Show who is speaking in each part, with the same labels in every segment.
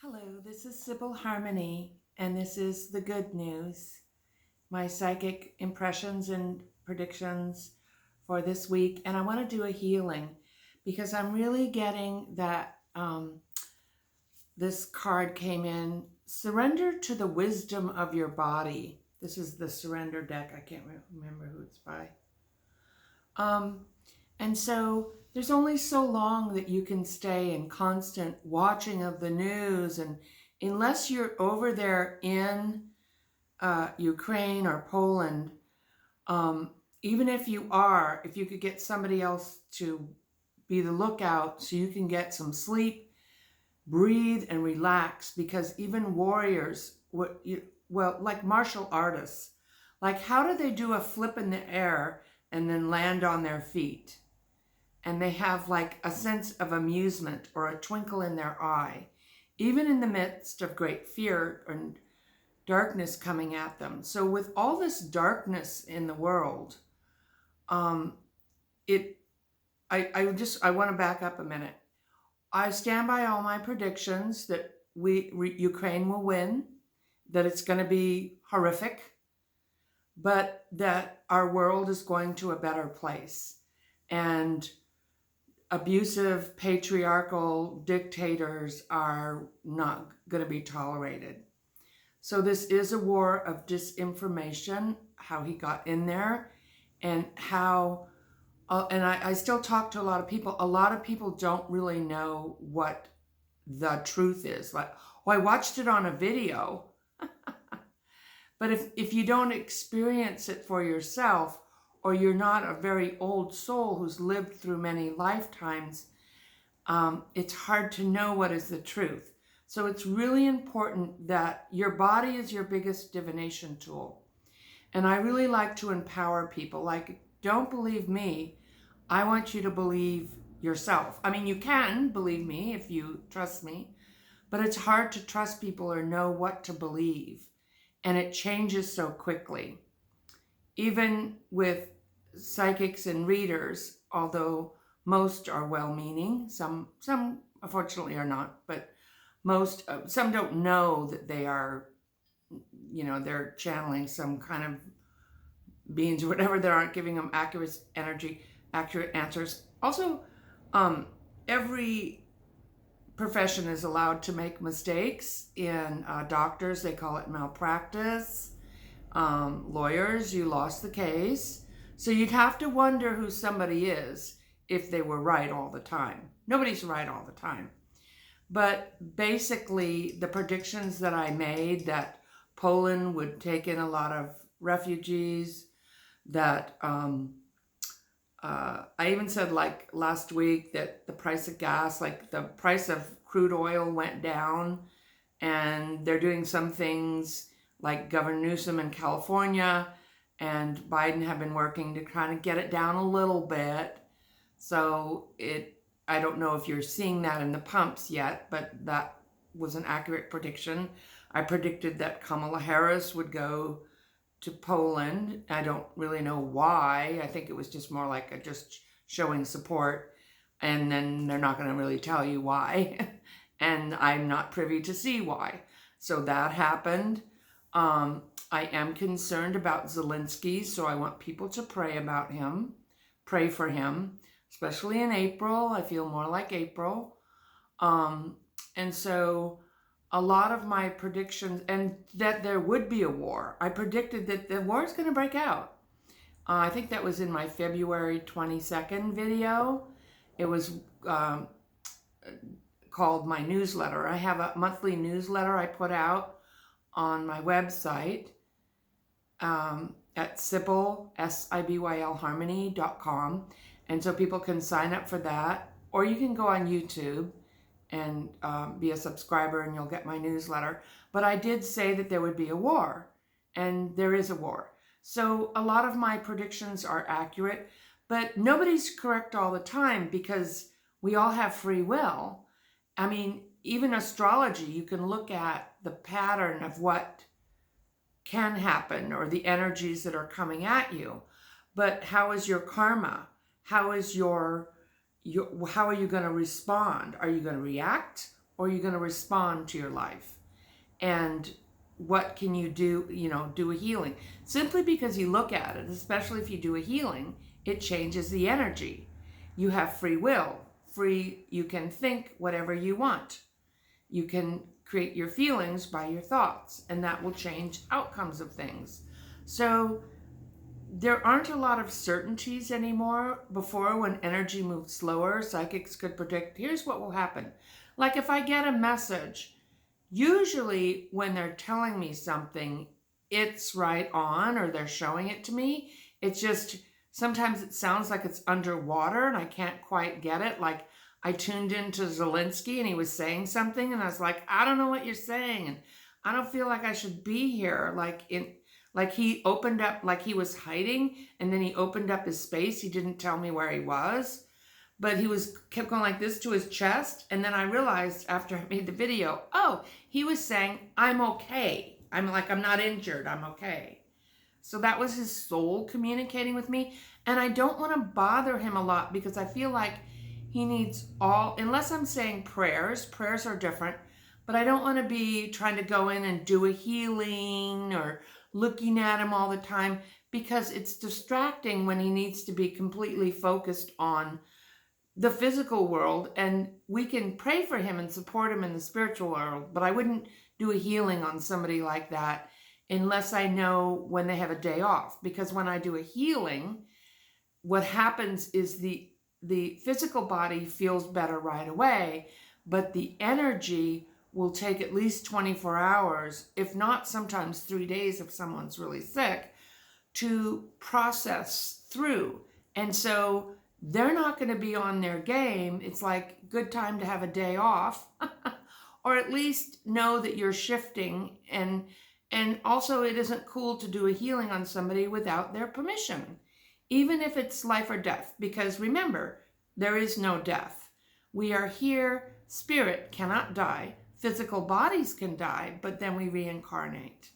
Speaker 1: Hello, this is Sibyl Harmony, and this is the good news. My psychic impressions and predictions for this week. And I want to do a healing because I'm really getting that this card came in. Surrender to the wisdom of your body. This is the surrender deck. I can't remember who it's by. And so there's only so long that you can stay in constant watching of the news. And unless you're over there in Ukraine or Poland, even if you are, if you could get somebody else to be the lookout so you can get some sleep, breathe and relax, because even warriors, like martial artists, like how do they do a flip in the air and then land on their feet? And they have like a sense of amusement or a twinkle in their eye, even in the midst of great fear and darkness coming at them. So with all this darkness in the world, I want to back up a minute. I stand by all my predictions that Ukraine will win, that it's going to be horrific, but that our world is going to a better place. And abusive, patriarchal dictators are not going to be tolerated. So this is a war of disinformation, how he got in there, and how, and I still talk to a lot of people. A lot of people don't really know what the truth is. Like, oh, I watched it on a video. But if you don't experience it for yourself, or you're not a very old soul who's lived through many lifetimes, it's hard to know what is the truth. So it's really important that your body is your biggest divination tool. And I really like to empower people. Like, don't believe me. I want you to believe yourself. I mean, you can believe me if you trust me, but it's hard to trust people or know what to believe. And it changes so quickly. Even with psychics and readers, although most are well-meaning, some unfortunately are not, but most, some don't know that they are, they're channeling some kind of beings or whatever that aren't giving them accurate answers. Also, every profession is allowed to make mistakes. In doctors, they call it malpractice. Lawyers, you lost the case. So you'd have to wonder who somebody is if they were right all the time. Nobody's right all the time. But basically, the predictions that I made, that Poland would take in a lot of refugees, that I even said, like last week, that the price of gas, like the price of crude oil went down, and they're doing some things like Governor Newsom in California and Biden have been working to kind of get it down a little bit. So I don't know if you're seeing that in the pumps yet, but that was an accurate prediction. I predicted that Kamala Harris would go to Poland. I don't really know why. I think it was just more like just showing support, and then they're not going to really tell you why. And I'm not privy to see why. So that happened. I am concerned about Zelensky, so I want people to pray about him, pray for him, especially in April. I feel more like April. And so a lot of my predictions, and that there would be a war. I predicted that the war is going to break out. I think that was in my February 22nd video. It was called my newsletter. I have a monthly newsletter I put out on my website at Sibyl, Sibyl Harmony.com. And so people can sign up for that, or you can go on YouTube and be a subscriber and you'll get my newsletter. But I did say that there would be a war, and there is a war. So a lot of my predictions are accurate, but nobody's correct all the time because we all have free will. I mean, even astrology, you can look at the pattern of what can happen or the energies that are coming at you. But how is your karma? How is how are you going to respond? Are you going to react, or are you going to respond to your life? And what can you do, do a healing? Simply because you look at it, especially if you do a healing, it changes the energy. You have free will. You can think whatever you want. You can create your feelings by your thoughts, and that will change outcomes of things. So there aren't a lot of certainties anymore. Before, when energy moved slower, psychics could predict, here's what will happen. Like if I get a message, usually when they're telling me something, it's right on, or they're showing it to me. It's just, sometimes it sounds like it's underwater and I can't quite get it. Like I tuned into Zelensky and he was saying something and I was like, I don't know what you're saying. And I don't feel like I should be here. Like he opened up, like he was hiding, and then he opened up his space. He didn't tell me where he was, but he kept going like this to his chest. And then I realized after I made the video, oh, he was saying, I'm okay. I'm not injured. I'm okay. So that was his soul communicating with me. And I don't want to bother him a lot because I feel like he needs unless I'm saying prayers are different, but I don't want to be trying to go in and do a healing or looking at him all the time, because it's distracting when he needs to be completely focused on the physical world. And we can pray for him and support him in the spiritual world, but I wouldn't do a healing on somebody like that unless I know when they have a day off. Because when I do a healing, what happens is the physical body feels better right away, but the energy will take at least 24 hours, if not sometimes 3 days if someone's really sick, to process through. And so they're not going to be on their game. It's like good time to have a day off or at least know that you're shifting. And also it isn't cool to do a healing on somebody without their permission, even if it's life or death, because remember, there is no death. We are here. Spirit cannot die. Physical bodies can die, but then we reincarnate.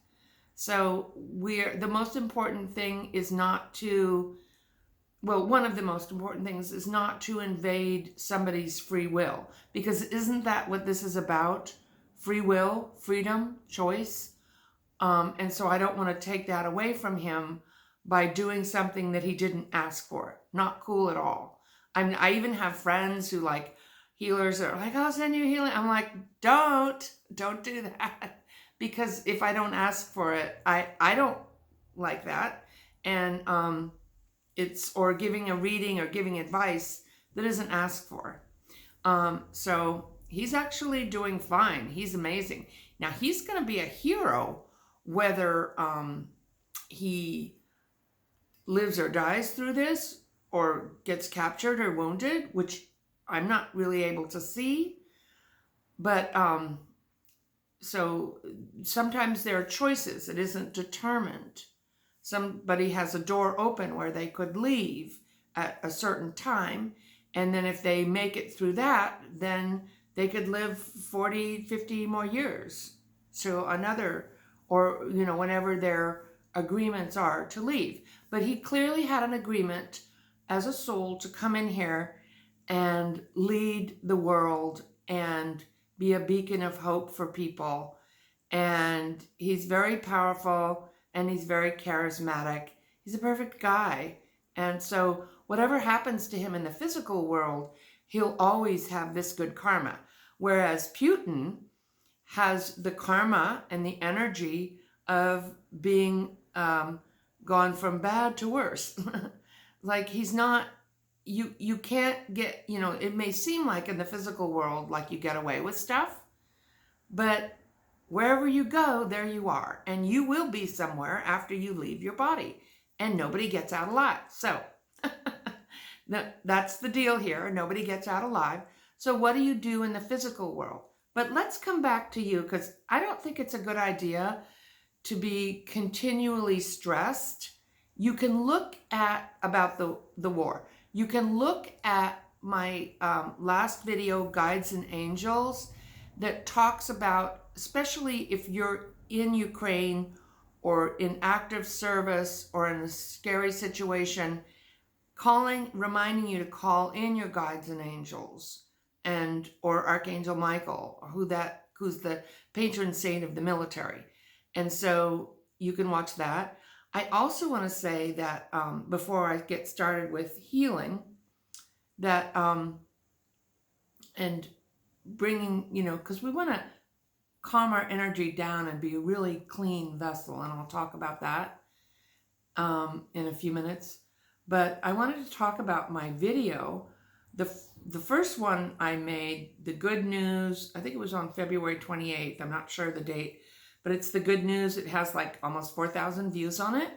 Speaker 1: So the most important thing is not to, one of the most important things is not to invade somebody's free will, because isn't that what this is about? Free will, freedom, choice. And so I don't want to take that away from him by doing something that he didn't ask for. Not cool at all. I even have friends who like healers are like, I'll send you healing. I'm like, don't do that. Because if I don't ask for it, I don't like that. And or giving a reading or giving advice that isn't asked for. So he's actually doing fine. He's amazing. Now he's going to be a hero, whether he lives or dies through this, or gets captured or wounded, which I'm not really able to see. But so sometimes there are choices. It isn't determined. Somebody has a door open where they could leave at a certain time. And then if they make it through that, then they could live 40, 50 more years to another, or, whenever their agreements are to leave. But he clearly had an agreement as a soul to come in here and lead the world and be a beacon of hope for people. And he's very powerful and he's very charismatic. He's a perfect guy. And so whatever happens to him in the physical world, he'll always have this good karma. Whereas Putin has the karma and the energy of being gone from bad to worse. Like he's not, you can't get, it may seem like in the physical world like you get away with stuff, but wherever you go, there you are. And you will be somewhere after you leave your body, and nobody gets out alive. So that's the deal here. Nobody gets out alive. So what do you do in the physical world? But let's come back to you, because I don't think it's a good idea to be continually stressed. You can look at about the war. You can look at my last video, Guides and Angels, that talks about, especially if you're in Ukraine or in active service or in a scary situation, reminding you to call in your guides and angels or Archangel Michael, who's the patron saint of the military. And so you can watch that. I also want to say that before I get started with healing, that and bringing, because we want to calm our energy down and be a really clean vessel, and I'll talk about that in a few minutes. But I wanted to talk about my video. The first one I made, the good news, I think it was on February 28th. I'm not sure the date, but it's the good news. It has like almost 4,000 views on it.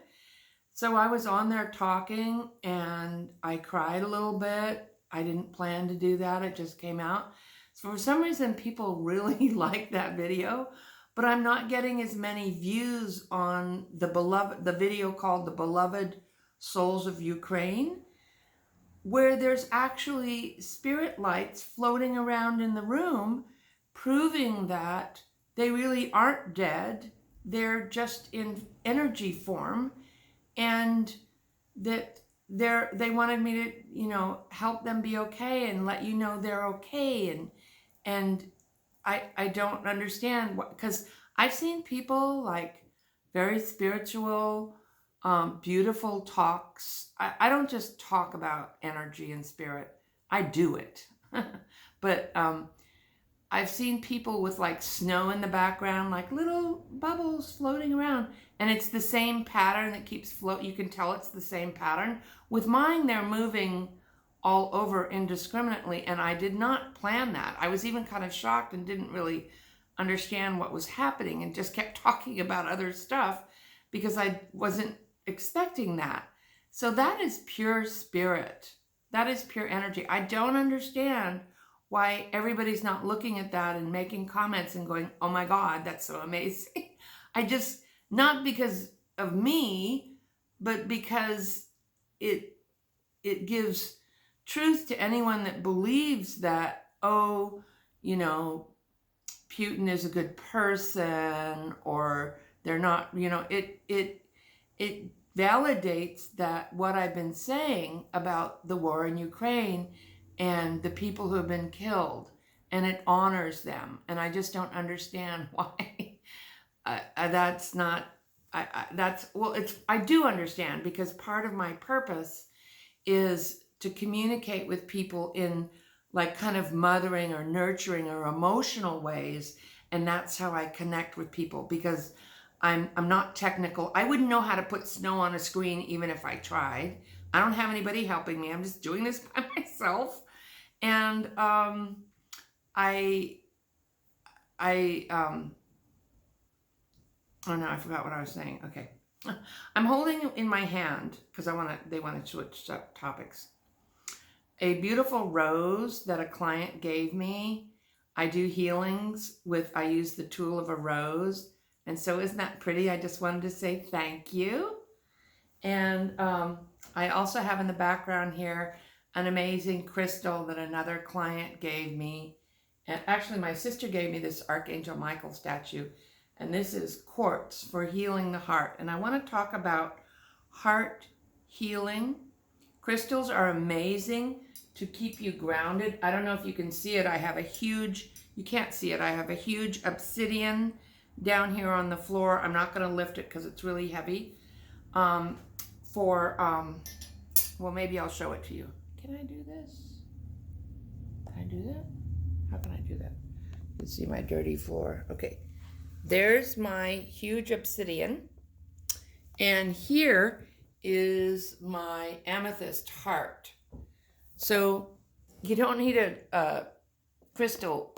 Speaker 1: So I was on there talking and I cried a little bit. I didn't plan to do that. It just came out. So for some reason, people really like that video, but I'm not getting as many views on the video called The Beloved Souls of Ukraine, where there's actually spirit lights floating around in the room, proving that they really aren't dead. They're just in energy form, and that they wanted me to, help them be okay and let you know they're okay. And I don't understand because I've seen people like very spiritual, beautiful talks. I don't just talk about energy and spirit. I do it. But I've seen people with like snow in the background, like little bubbles floating around, and it's the same pattern that keeps floating. You can tell it's the same pattern. With mine, they're moving all over indiscriminately, and I did not plan that. I was even kind of shocked and didn't really understand what was happening and just kept talking about other stuff because I wasn't expecting that. So that is pure spirit. That is pure energy. I don't understand why everybody's not looking at that and making comments and going, oh my God, that's so amazing. Not because of me, but because it gives truth to anyone that believes that, Putin is a good person, or they're not, it validates that what I've been saying about the war in Ukraine and the people who have been killed, and it honors them. And I just don't understand why that's not, I do understand, because part of my purpose is to communicate with people in like kind of mothering or nurturing or emotional ways. And that's how I connect with people, because I'm not technical. I wouldn't know how to put snow on a screen even if I tried. I don't have anybody helping me. I'm just doing this by myself. And oh no, I forgot what I was saying. Okay. I'm holding in my hand, because they want to switch up topics, a beautiful rose that a client gave me. I do healings I use the tool of a rose. And so isn't that pretty? I just wanted to say thank you. And I also have in the background here an amazing crystal that another client gave me. And actually my sister gave me this Archangel Michael statue. And this is quartz for healing the heart. And I want to talk about heart healing. Crystals are amazing to keep you grounded. I don't know if you can see it. You can't see it. I have a huge obsidian down here on the floor. I'm not going to lift it because it's really heavy. Well, maybe I'll show it to you. Can I do this? Can I do that? How can I do that? You can see my dirty floor. Okay. There's my huge obsidian. And here is my amethyst heart. So you don't need a crystal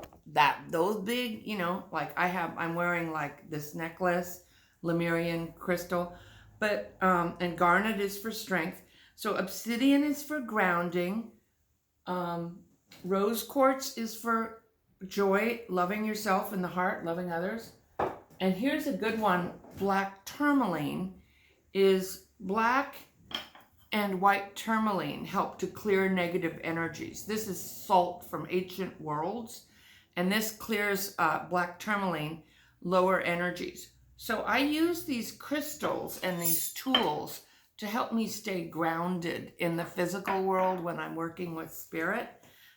Speaker 1: those big, like I'm wearing like this necklace, Lemurian crystal, but, and garnet is for strength. So obsidian is for grounding. Rose quartz is for joy, loving yourself in the heart, loving others. And here's a good one. Black tourmaline is black and white tourmaline help to clear negative energies. This is salt from ancient worlds, and this clears black tourmaline, lower energies. So I use these crystals and these tools to help me stay grounded in the physical world when I'm working with spirit.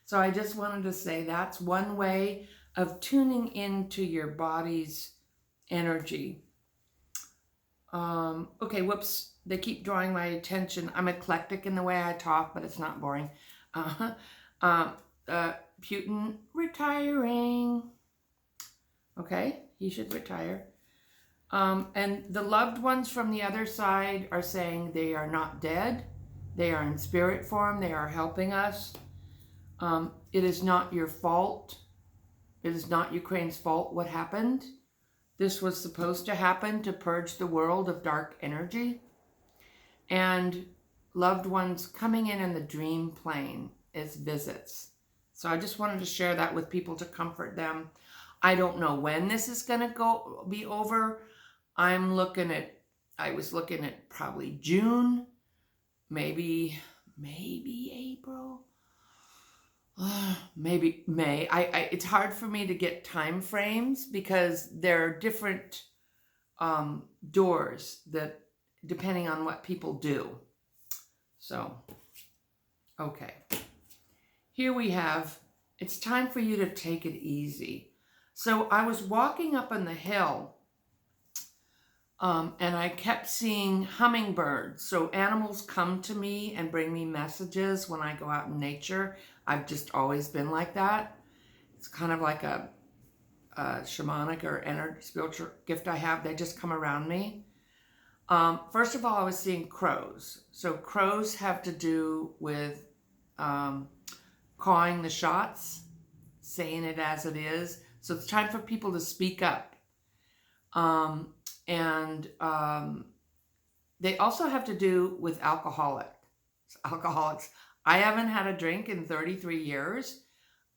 Speaker 1: So I just wanted to say that's one way of tuning into your body's energy. Okay, whoops. They keep drawing my attention. I'm eclectic in the way I talk, but it's not boring. Putin retiring. Okay, he should retire. And the loved ones from the other side are saying they are not dead. They are in spirit form. They are helping us. It is not your fault. It is not Ukraine's fault what happened. This was supposed to happen to purge the world of dark energy. And loved ones coming in the dream plane as visits. So I just wanted to share that with people to comfort them. I don't know when this is going to be over. I was looking at probably June, maybe April, maybe May. It's hard for me to get time frames because there are different doors that depending on what people do. So, okay. Here we have, it's time for you to take it easy. So I was walking up on the hill and I kept seeing hummingbirds. So animals come to me and bring me messages when I go out in nature. I've just always been like that. It's kind of like a shamanic or energy spiritual gift I have. They just come around me. First of all, I was seeing crows. So crows have to do with calling the shots, saying it as it is. So it's time for people to speak up. They also have to do with alcoholics. I haven't had a drink in 33 years.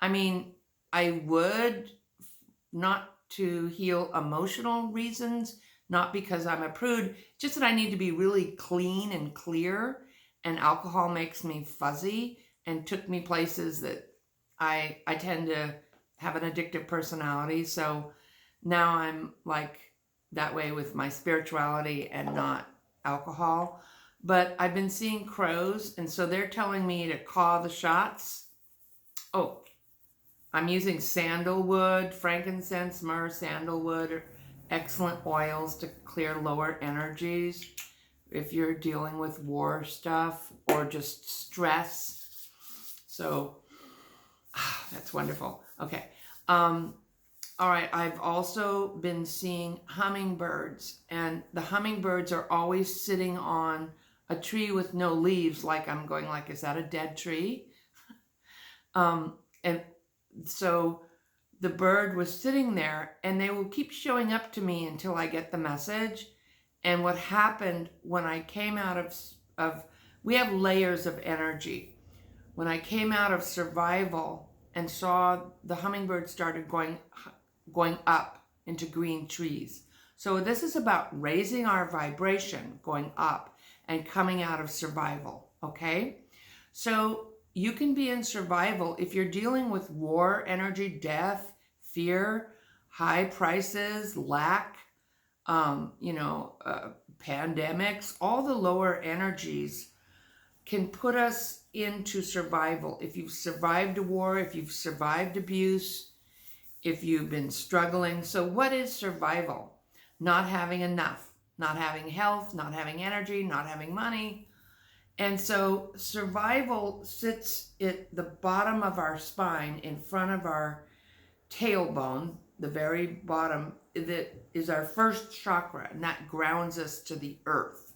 Speaker 1: I mean, I would, not to heal emotional reasons, not because I'm a prude, just that I need to be really clean and clear, and alcohol makes me fuzzy and took me places that I tend to have an addictive personality. So now I'm like that way with my spirituality and not alcohol. But I've been seeing crows, and so they're telling me to call the shots. Oh, I'm using sandalwood, frankincense, myrrh, sandalwood, excellent oils to clear lower energies if you're dealing with war stuff or just stress. So that's wonderful. Okay. All right. I've also been seeing hummingbirds, and the hummingbirds are always sitting on a tree with no leaves. Like I'm going like, is that a dead tree? And so the bird was sitting there, and they will keep showing up to me until I get the message. And what happened when I came out of we have layers of energy. When I came out of survival and saw the hummingbird started going up into green trees. So this is about raising our vibration, going up and coming out of survival, okay? So you can be in survival if you're dealing with war, energy, death, fear, high prices, lack, pandemics. All the lower energies can put us into survival. If you've survived a war, if you've survived abuse, if you've been struggling. So what is survival? Not having enough, not having health, not having energy, not having money. And so survival sits at the bottom of our spine, in front of our tailbone, the very bottom, that is our first chakra, and that grounds us to the earth.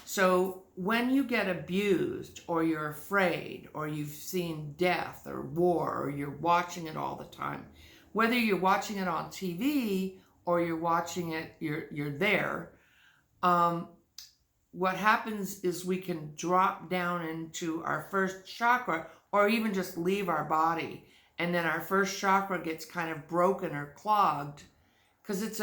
Speaker 1: So when you get abused, or you're afraid, or you've seen death or war, or you're watching it all the time, whether you're watching it on TV or you're watching it, you're there, what happens is we can drop down into our first chakra, or even just leave our body, and then our first chakra gets kind of broken or clogged because it's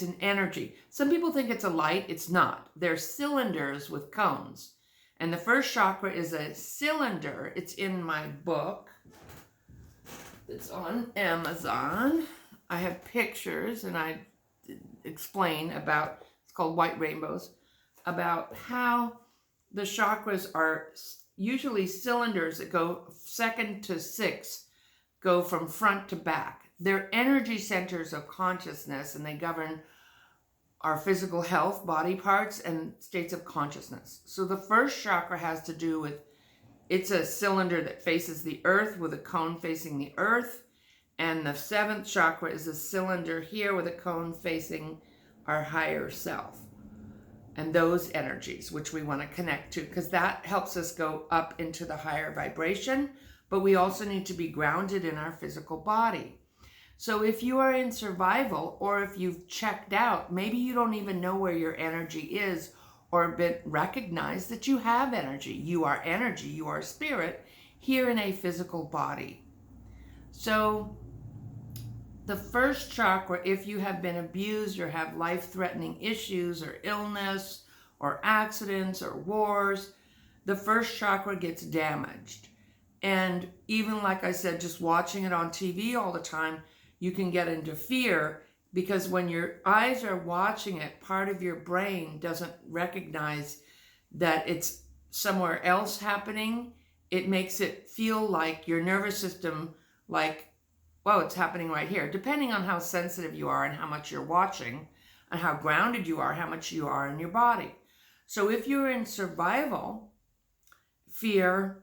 Speaker 1: an energy. Some people think it's a light. It's not. They're cylinders with cones, and the first chakra is a cylinder. It's in my book. It's on Amazon. I have pictures, and I explain about, it's called White Rainbows, about how the chakras are, usually cylinders that go second to sixth, go from front to back. They're energy centers of consciousness, and they govern our physical health, body parts, and states of consciousness. So the first chakra has to do with, it's a cylinder that faces the earth with a cone facing the earth. And the seventh chakra is a cylinder here with a cone facing our higher self. And those energies, which we want to connect to, because that helps us go up into the higher vibration. But we also need to be grounded in our physical body. So if you are in survival, or if you've checked out, maybe you don't even know where your energy is, or been recognized that you have energy. You are energy, you are spirit, here in a physical body. So the first chakra, if you have been abused or have life-threatening issues or illness or accidents or wars, the first chakra gets damaged. And even like I said, just watching it on TV all the time, you can get into fear, because when your eyes are watching it, part of your brain doesn't recognize that it's somewhere else happening. It makes it feel like your nervous system, like, whoa, it's happening right here, depending on how sensitive you are and how much you're watching and how grounded you are, how much you are in your body. So if you're in survival, fear,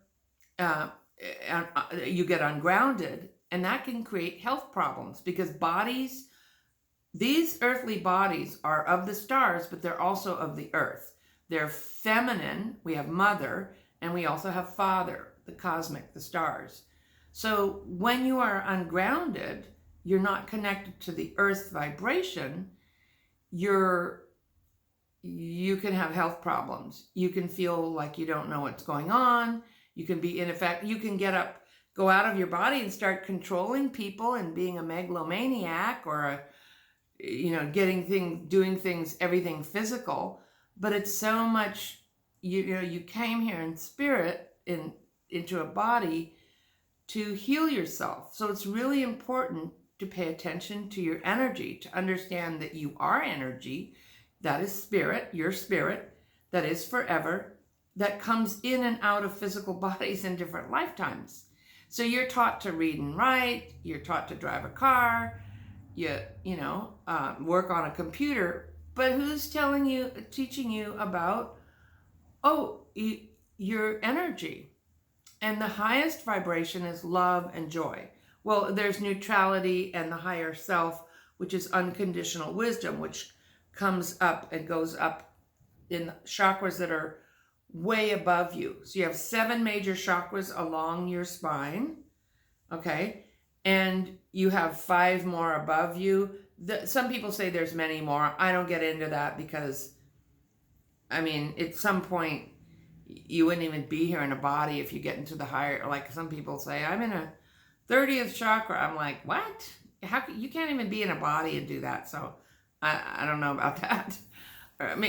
Speaker 1: you get ungrounded, and that can create health problems, because bodies, these earthly bodies are of the stars, but they're also of the earth. They're feminine, we have mother, and we also have father, the cosmic, the stars. So when you are ungrounded, you're not connected to the earth vibration, you can have health problems. You can feel like you don't know what's going on. You can be ineffective. You can go out of your body and start controlling people and being a megalomaniac, or doing things, everything physical. But it's so much, you came here in spirit, into a body to heal yourself. So it's really important to pay attention to your energy, to understand that you are energy, that is spirit, your spirit, that is forever, that comes in and out of physical bodies in different lifetimes. So you're taught to read and write, you're taught to drive a car, work on a computer, but who's teaching you about, your energy? And the highest vibration is love and joy. Well, there's neutrality and the higher self, which is unconditional wisdom, which comes up and goes up in chakras that are way above you. So you have 7 major chakras along your spine, okay? And you have 5 more above you. Some people say there's many more. I don't get into that, because, at some point, you wouldn't even be here in a body if you get into the higher, like some people say, I'm in a 30th chakra. I'm like, what? You can't even be in a body and do that. So I don't know about that.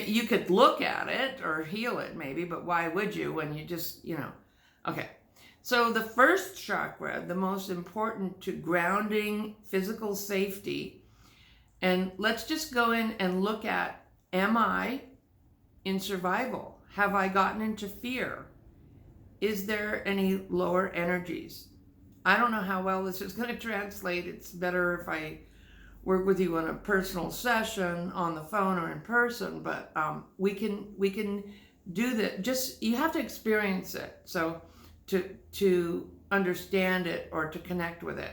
Speaker 1: You could look at it or heal it maybe, but why would you when you just, okay. So the first chakra, the most important to grounding, physical safety, and let's just go in and look at, am I in survival? Have I gotten into fear? Is there any lower energies? I don't know how well this is going to translate. It's better if I work with you on a personal session on the phone or in person, but we can do that. Just, you have to experience it. So to understand it or to connect with it,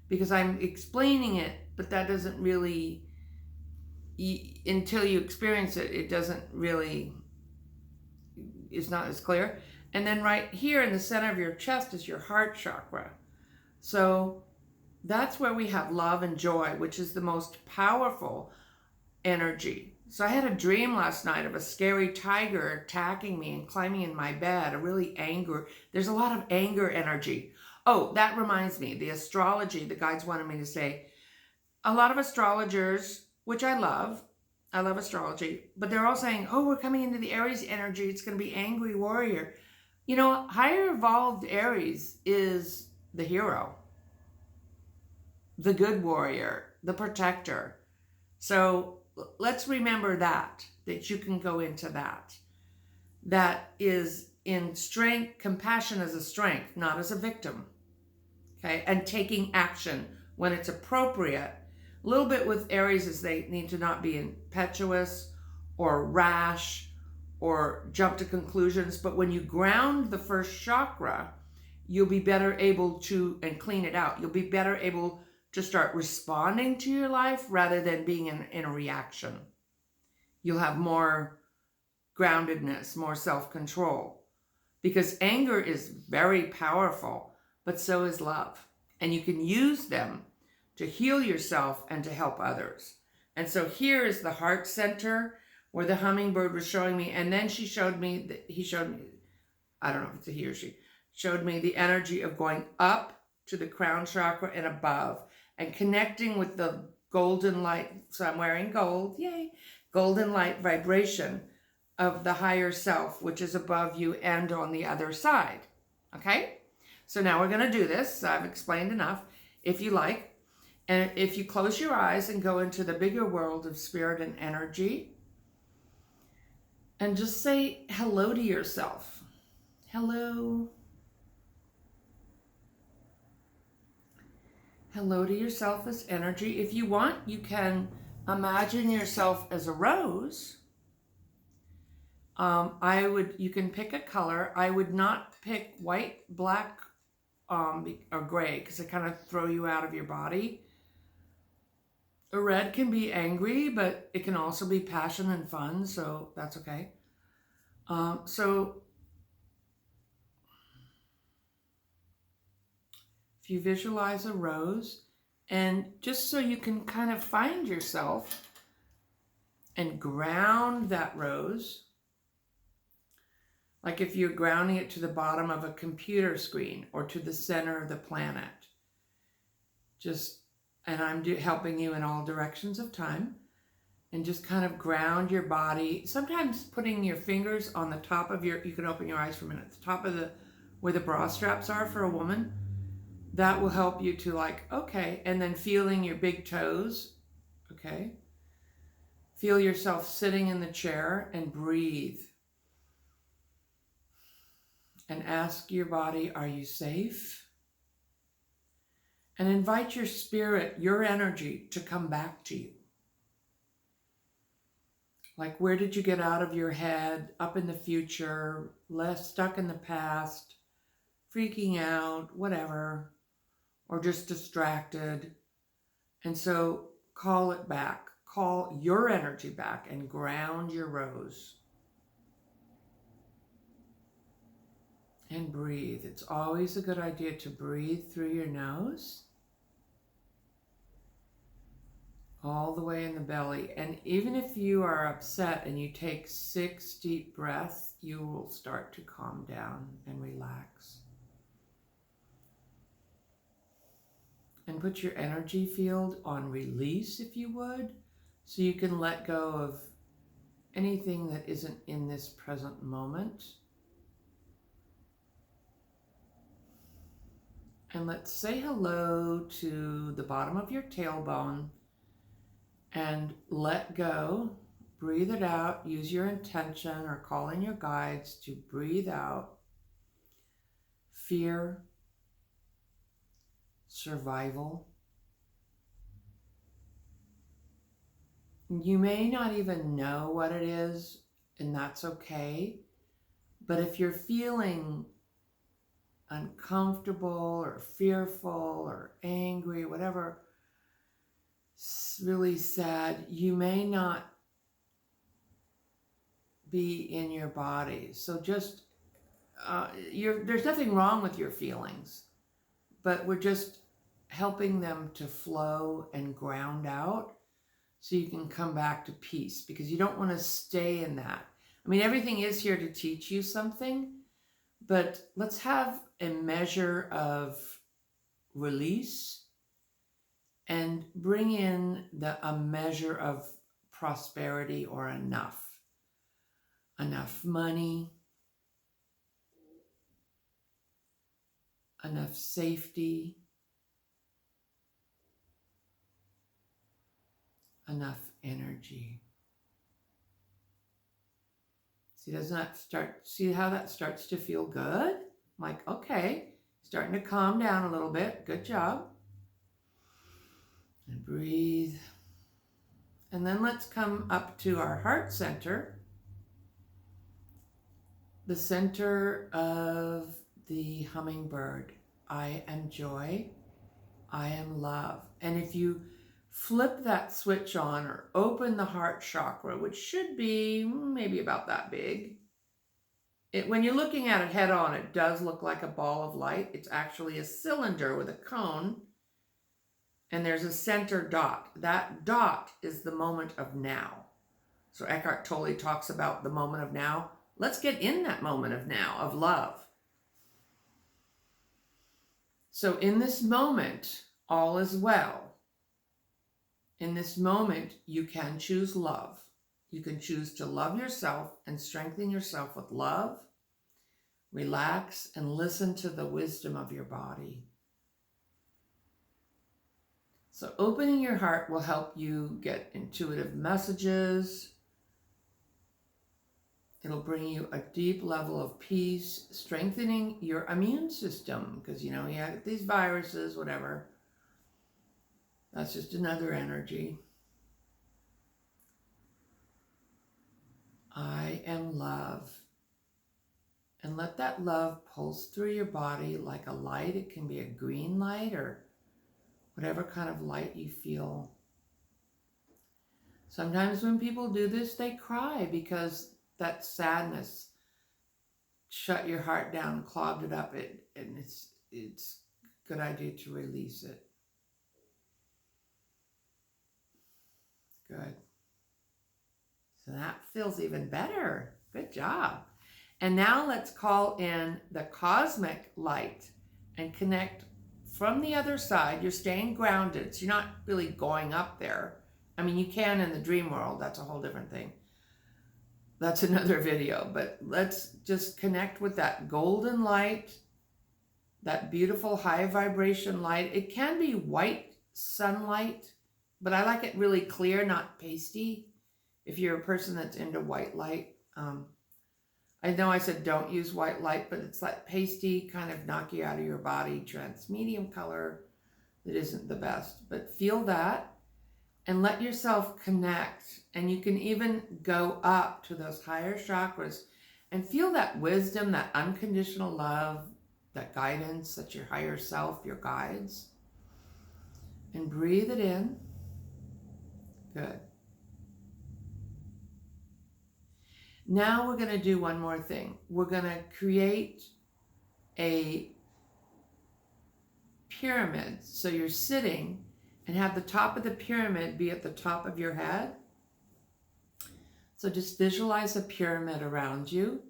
Speaker 1: because I'm explaining it, but that doesn't really, until you experience it, it doesn't really, it's not as clear. And then right here in the center of your chest is your heart chakra. So that's where we have love and joy, which is the most powerful energy. So I had a dream last night of a scary tiger attacking me and climbing in my bed, there's a lot of anger energy. Oh, that reminds me, the astrology, the guides wanted me to say, a lot of astrologers, which I love astrology, but they're all saying, we're coming into the Aries energy, it's going to be angry warrior. Higher evolved Aries is the hero, the good warrior, the protector. So let's remember that you can go into that. That is in strength, compassion as a strength, not as a victim. Okay, and taking action when it's appropriate. A little bit with Aries is they need to not be impetuous or rash or jump to conclusions. But when you ground the first chakra, you'll be better able to, and clean it out, you'll be better able to start responding to your life rather than being in a reaction. You'll have more groundedness, more self-control, because anger is very powerful, but so is love. And you can use them to heal yourself and to help others. And so here is the heart center where the hummingbird was showing me. And then he showed me, I don't know if it's a he or she, showed me the energy of going up to the crown chakra and above and connecting with the golden light. So I'm wearing gold, yay, golden light vibration of the higher self, which is above you and on the other side. Okay? So now we're going to do this. I've explained enough. If you like, and if you close your eyes and go into the bigger world of spirit and energy, and just say hello to yourself. Hello. Hello to yourself as energy. If you want, you can imagine yourself as a rose. You can pick a color. I would not pick white, black, or gray, because it kind of throw you out of your body. A red can be angry, but it can also be passion and fun, so that's okay. So if you visualize a rose, and just so you can kind of find yourself and ground that rose, like if you're grounding it to the bottom of a computer screen or to the center of the planet, and I'm helping you in all directions of time, and just kind of ground your body. Sometimes putting your fingers on the top of you can open your eyes for a minute, the top of where the bra straps are for a woman, that will help you to okay, and then feeling your big toes, okay? Feel yourself sitting in the chair and breathe. And ask your body, are you safe? And invite your spirit, your energy, to come back to you. Like, where did you get out of your head, up in the future, less stuck in the past, freaking out, whatever, or just distracted? And so call it back. Call your energy back and ground your rose. And breathe. It's always a good idea to breathe through your nose, all the way in the belly. And even if you are upset and you take 6 deep breaths, you will start to calm down and relax. And put your energy field on release, if you would, so you can let go of anything that isn't in this present moment. And let's say hello to the bottom of your tailbone and let go. Breathe it out. Use your intention or call in your guides to breathe out fear, survival. You may not even know what it is, and that's okay. But if you're feeling uncomfortable or fearful or angry, whatever, really sad, you may not be in your body. So just, there's nothing wrong with your feelings, but we're just helping them to flow and ground out so you can come back to peace, because you don't want to stay in that. I mean, everything is here to teach you something, but let's have a measure of release and bring in a measure of prosperity or enough money, enough safety, enough energy. See, doesn't that start, see how that starts to feel good? I'm like, okay, starting to calm down a little bit. Good job. And breathe. And then let's come up to our heart center, the center of the hummingbird. I am joy. I am love. And if you flip that switch on or open the heart chakra, which should be maybe about that big, when you're looking at it head on, it does look like a ball of light. It's actually a cylinder with a cone, and there's a center dot. That dot is the moment of now. So Eckhart Tolle talks about the moment of now. Let's get in that moment of now, of love. So in this moment, all is well. In this moment, you can choose love. You can choose to love yourself and strengthen yourself with love. Relax and listen to the wisdom of your body. So opening your heart will help you get intuitive messages. It'll bring you a deep level of peace, strengthening your immune system, because, you know, you have these viruses, whatever. That's just another energy. I am love. And let that love pulse through your body like a light. It can be a green light or whatever kind of light you feel. Sometimes when people do this, they cry because that sadness shut your heart down, clogged it up, and it's a good idea to release it. Good. So that feels even better. Good job. And now let's call in the cosmic light and connect from the other side. You're staying grounded, so you're not really going up there. I mean, you can in the dream world. That's a whole different thing. That's another video, but let's just connect with that golden light, that beautiful high vibration light. It can be white sunlight, but I like it really clear, not pasty. If you're a person that's into white light, I know I said don't use white light, but it's like pasty, kind of knock you out of your body, medium color that isn't the best. But feel that and let yourself connect. And you can even go up to those higher chakras and feel that wisdom, that unconditional love, that guidance, that your higher self, your guides. And breathe it in. Good. Now we're going to do one more thing. We're going to create a pyramid. So you're sitting and have the top of the pyramid be at the top of your head. So just visualize a pyramid around you.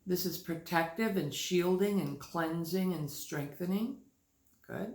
Speaker 1: This is protective and shielding and cleansing and strengthening. Good.